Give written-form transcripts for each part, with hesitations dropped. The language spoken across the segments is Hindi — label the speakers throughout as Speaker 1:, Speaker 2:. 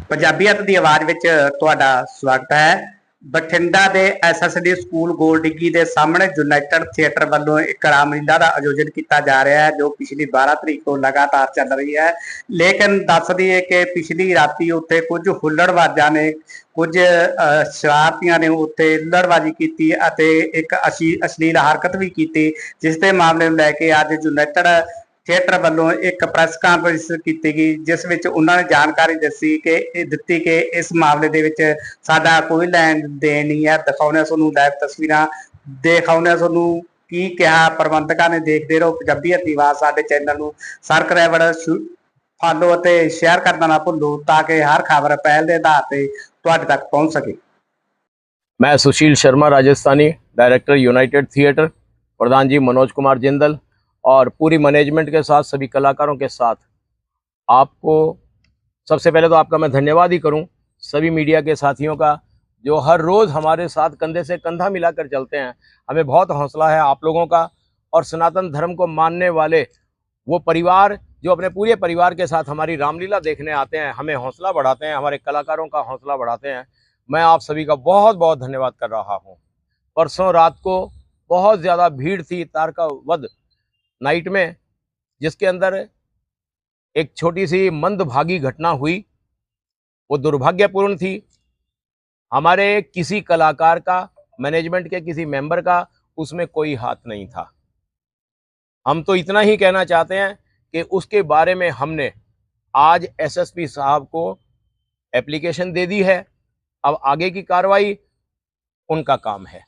Speaker 1: ਪੰਜਾਬੀਅਤ ਦੀ ਆਵਾਜ਼ ਵਿੱਚ ਤੁਹਾਡਾ ਸਵਾਗਤ ਹੈ। ਬਠਿੰਡਾ ਦੇ ਐਸਐਸਡੀ ਸਕੂਲ ਗੋਲ ਡਿੱਗੀ ਦੇ ਸਾਹਮਣੇ ਯੂਨਾਈਟਿਡ ਥੀਏਟਰ ਵੱਲੋਂ ਇੱਕ ਰਾਮਲੀਲਾ ਦਾ ਆਯੋਜਨ ਕੀਤਾ ਜਾ ਰਿਹਾ ਹੈ, ਜੋ ਪਿਛਲੀ 12 ਤਰੀਕ ਤੋਂ ਲਗਾਤਾਰ ਚੱਲ ਰਹੀ ਹੈ। ਲੇਕਿਨ ਦੱਸ ਦਈਏ ਕਿ ਪਿਛਲੀ ਰਾਤੀ ਉੱਥੇ ਕੁਝ ਹੁੱਲੜਬਾਜ਼ਾਂ ਨੇ, ਕੁਝ ਸ਼ਰਾਰਤੀਆਂ ਨੇ ਉੱਥੇ ਹੁੱਲੜਬਾਜ਼ੀ ਕੀਤੀ ਅਤੇ ਇੱਕ ਅਸ਼ਲੀਲ ਹਰਕਤ ਵੀ ਕੀਤੀ, ਜਿਸ ਦੇ ਮਾਮਲੇ ਨੂੰ ਲੈ ਕੇ ਅੱਜ ਯੂਨਾਈਟਿਡ ਥੀਏਟਰ ਵੱਲੋਂ ਇੱਕ ਪ੍ਰੈਸ ਕਾਨਫਰੰਸ ਕੀਤੀ ਗਈ, ਜਿਸ ਵਿੱਚ ਉਹਨਾਂ ਨੇ ਜਾਣਕਾਰੀ ਦਿੱਤੀ ਕਿ ਇਸ ਮਾਮਲੇ ਦੇ ਵਿੱਚ ਸਾਡਾ ਕੋਈ ਲੈਣ ਦੇਣ ਨਹੀਂ ਹੈ। ਦਿਖਾਉਂਦੇ ਤੁਹਾਨੂੰ ਲਾਈਵ ਤਸਵੀਰਾਂ, ਦਿਖਾਉਂਦੇ ਤੁਹਾਨੂੰ ਕੀ ਕਿਹਾ ਪ੍ਰਬੰਧਕਾਂ ਨੇ। ਦੇਖਦੇ ਰਹੋ ਪੰਜਾਬੀਅਤ ਦੀ ਆਵਾਜ਼। ਸਾਡੇ ਚੈਨਲ ਨੂੰ ਸਬਸਕ੍ਰਾਈਬ, ਫਾਲੋ ਅਤੇ ਸ਼ੇਅਰ करना ना भूलो, ताकि हर खबर पहल के आधार पर तुहाडे तक पहुंच सके।
Speaker 2: मैं Sushil Sharma, Rajasthani director United Theatre, प्रधान जी मनोज कुमार जिंदल और पूरी मैनेजमेंट के साथ सभी कलाकारों के साथ आपको सबसे पहले तो आपका मैं धन्यवाद ही करूं, सभी मीडिया के साथियों का जो हर रोज़ हमारे साथ कंधे से कंधा मिलाकर चलते हैं। हमें बहुत हौसला है आप लोगों का, और सनातन धर्म को मानने वाले वो परिवार जो अपने पूरे परिवार के साथ हमारी रामलीला देखने आते हैं, हमें हौसला बढ़ाते हैं, हमारे कलाकारों का हौसला बढ़ाते हैं। मैं आप सभी का बहुत बहुत धन्यवाद कर रहा हूँ। परसों रात को बहुत ज़्यादा भीड़ थी तारका वध नाइट में, जिसके अंदर एक छोटी सी मंदभागी घटना हुई। वो दुर्भाग्यपूर्ण थी। हमारे किसी कलाकार का, मैनेजमेंट के किसी मेंबर का उसमें कोई हाथ नहीं था। हम तो इतना ही कहना चाहते हैं कि उसके बारे में हमने आज एसएसपी साहब को एप्लीकेशन दे दी है। अब आगे की कार्रवाई उनका काम है।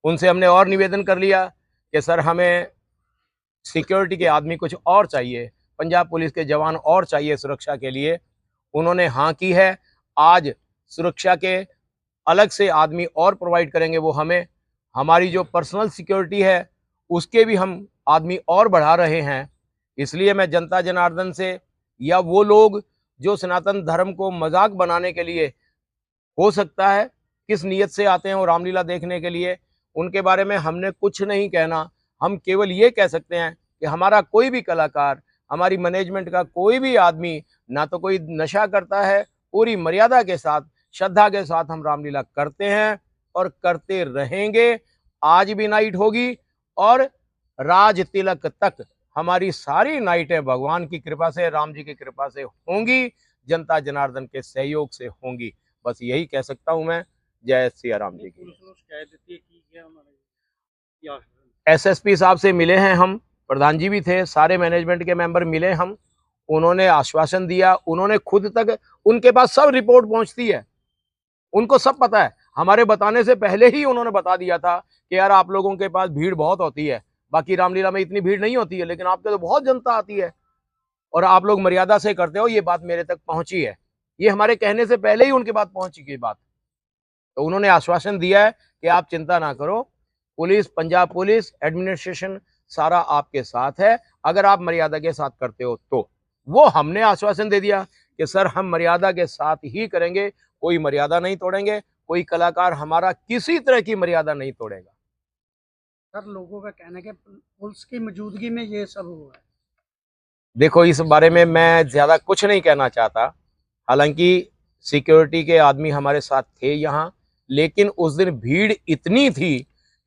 Speaker 2: उनसे हमने और निवेदन कर लिया कि सर हमें सिक्योरिटी के आदमी कुछ और चाहिए, पंजाब पुलिस के जवान और चाहिए सुरक्षा के लिए। उन्होंने हाँ की है। आज सुरक्षा के अलग से आदमी और प्रोवाइड करेंगे वो हमें। हमारी जो पर्सनल सिक्योरिटी है उसके भी हम आदमी और बढ़ा रहे हैं। इसलिए मैं जनता जनार्दन से, या वो लोग जो सनातन धर्म को मजाक बनाने के लिए, हो सकता है किस नीयत से आते हैं वो रामलीला देखने के लिए, उनके बारे में हमने कुछ नहीं कहना। हम केवल ये कह सकते हैं कि हमारा कोई भी कलाकार, हमारी मैनेजमेंट का कोई भी आदमी ना तो कोई नशा करता है, पूरी मर्यादा के साथ, श्रद्धा के साथ हम रामलीला करते हैं और करते रहेंगे। आज भी नाइट होगी और राज तिलक तक हमारी सारी नाइटें भगवान की कृपा से, राम जी की कृपा से होंगी, जनता जनार्दन के सहयोग से होंगी। बस यही कह सकता हूं मैं। जय सिया राम जी की। एसएसपी साहब से मिले हैं हम, प्रधान जी भी थे, सारे मैनेजमेंट के मेंबर मिले हम। उन्होंने आश्वासन दिया, उन्होंने खुद तक, उनके पास सब रिपोर्ट पहुंचती है, उनको सब पता है। हमारे बताने से पहले ही उन्होंने बता दिया था कि यार आप लोगों के पास भीड़ बहुत होती है, बाकी रामलीला में इतनी भीड़ नहीं होती है, लेकिन आपके तो बहुत जनता आती है और आप लोग मर्यादा से करते हो। ये बात मेरे तक पहुंची है। ये हमारे कहने से पहले ही उनके बात पहुंची गई बात। तो उन्होंने आश्वासन दिया है कि आप चिंता ना करो, पुलिस, पंजाब पुलिस, एडमिनिस्ट्रेशन सारा आपके साथ है, अगर आप मर्यादा के साथ करते हो तो। वो हमने आश्वासन दे दिया कि सर हम मर्यादा के साथ ही करेंगे, कोई मर्यादा नहीं तोड़ेंगे, कोई कलाकार हमारा किसी तरह की मर्यादा नहीं तोड़ेगा।
Speaker 3: सर लोगों का कहना है कि पुलिस की मौजूदगी में ये सब हुआ है।
Speaker 2: देखो इस बारे में मैं ज़्यादा कुछ नहीं कहना चाहता। हालांकि सिक्योरिटी के आदमी हमारे साथ थे यहाँ, लेकिन उस दिन भीड़ इतनी थी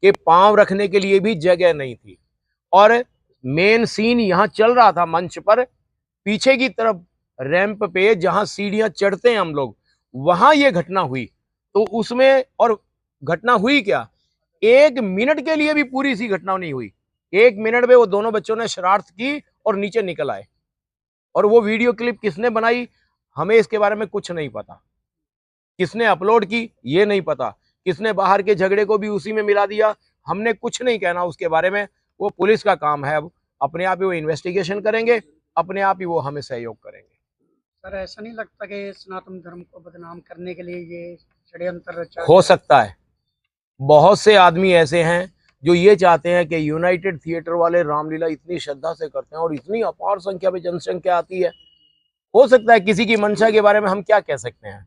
Speaker 2: कि पांव रखने के लिए भी जगह नहीं थी। और मेन सीन यहाँ चल रहा था मंच पर, पीछे की तरफ रैंप पे जहाँ सीढ़ियाँ चढ़ते हैं हम लोग, वहाँ ये घटना हुई। तो उसमें, और घटना हुई क्या, 1 मिनट के लिए भी पूरी सी घटना नहीं हुई। 1 मिनट में वो दोनों बच्चों ने शरारत की और नीचे निकल आए। और वो वीडियो क्लिप किसने बनाई हमें इसके बारे में कुछ नहीं पता, किसने अपलोड की ये नहीं पता, किसने बाहर के झगड़े को भी उसी में मिला दिया, हमने कुछ नहीं कहना उसके बारे में। वो पुलिस का काम है, अब अपने आप ही वो इन्वेस्टिगेशन करेंगे, अपने आप ही वो हमें सहयोग करेंगे।
Speaker 3: सर ऐसा नहीं लगता कि सनातन धर्म को बदनाम करने के लिए ये षड्यंत्र रचा
Speaker 2: हो सकता है, बहुत से आदमी ऐसे हैं जो ये चाहते हैं कि यूनाइटेड थिएटर वाले रामलीला इतनी श्रद्धा से करते हैं और इतनी अपार संख्या में जनसंख्या आती है। हो सकता है किसी की मंशा के बारे में हम क्या कह सकते हैं,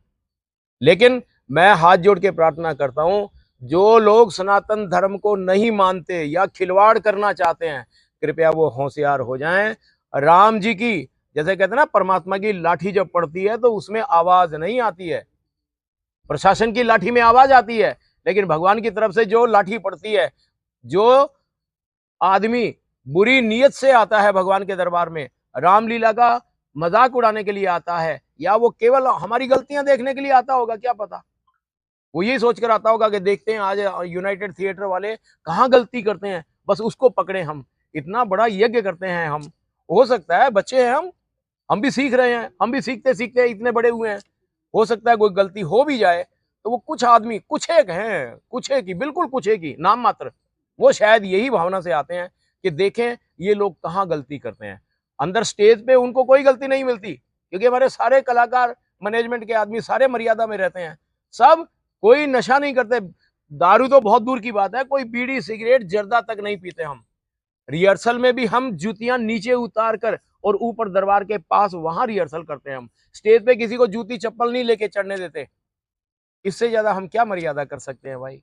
Speaker 2: लेकिन मैं हाथ जोड़ के प्रार्थना करता हूं, जो लोग सनातन धर्म को नहीं मानते या खिलवाड़ करना चाहते हैं, कृपया वो होशियार हो जाएं। राम जी की जैसे कहते हैं ना, परमात्मा की लाठी जब पड़ती है तो उसमें आवाज नहीं आती है, प्रशासन की लाठी में आवाज आती है, लेकिन भगवान की तरफ से जो लाठी पड़ती है, जो आदमी बुरी नीयत से आता है भगवान के दरबार में, रामलीला का मजाक उड़ाने के लिए आता है, या वो केवल हमारी गलतियां देखने के लिए आता होगा, क्या पता। वो यही सोचकर आता होगा कि देखते हैं आज यूनाइटेड थिएटर वाले कहाँ गलती करते हैं, बस उसको पकड़े हम। इतना बड़ा यज्ञ करते हैं हम, हो सकता है बच्चे हैं हम भी सीख रहे हैं, हम भी सीखते सीखते इतने बड़े हुए हैं। हो सकता है कोई गलती हो भी जाए तो वो कुछ आदमी, कुछ एक हैं, कुछ एक ही, बिल्कुल कुछ एक ही, नाम मात्र, वो शायद यही भावना से आते हैं कि देखें ये लोग कहाँ गलती करते हैं। अंदर स्टेज पे उनको कोई गलती नहीं मिलती, क्योंकि हमारे सारे कलाकार, मैनेजमेंट के आदमी सारे मर्यादा में रहते हैं, सब कोई नशा नहीं करते, दारू तो बहुत दूर की बात है, कोई बीड़ी सिगरेट जर्दा तक नहीं पीते हम। रिहर्सल में भी हम जूतियां नीचे उतार कर और ऊपर दरबार के पास वहां रिहर्सल करते हैं हम। स्टेज पे किसी को जूती चप्पल नहीं लेके चढ़ने देते। इससे ज्यादा हम क्या मर्यादा कर सकते हैं भाई।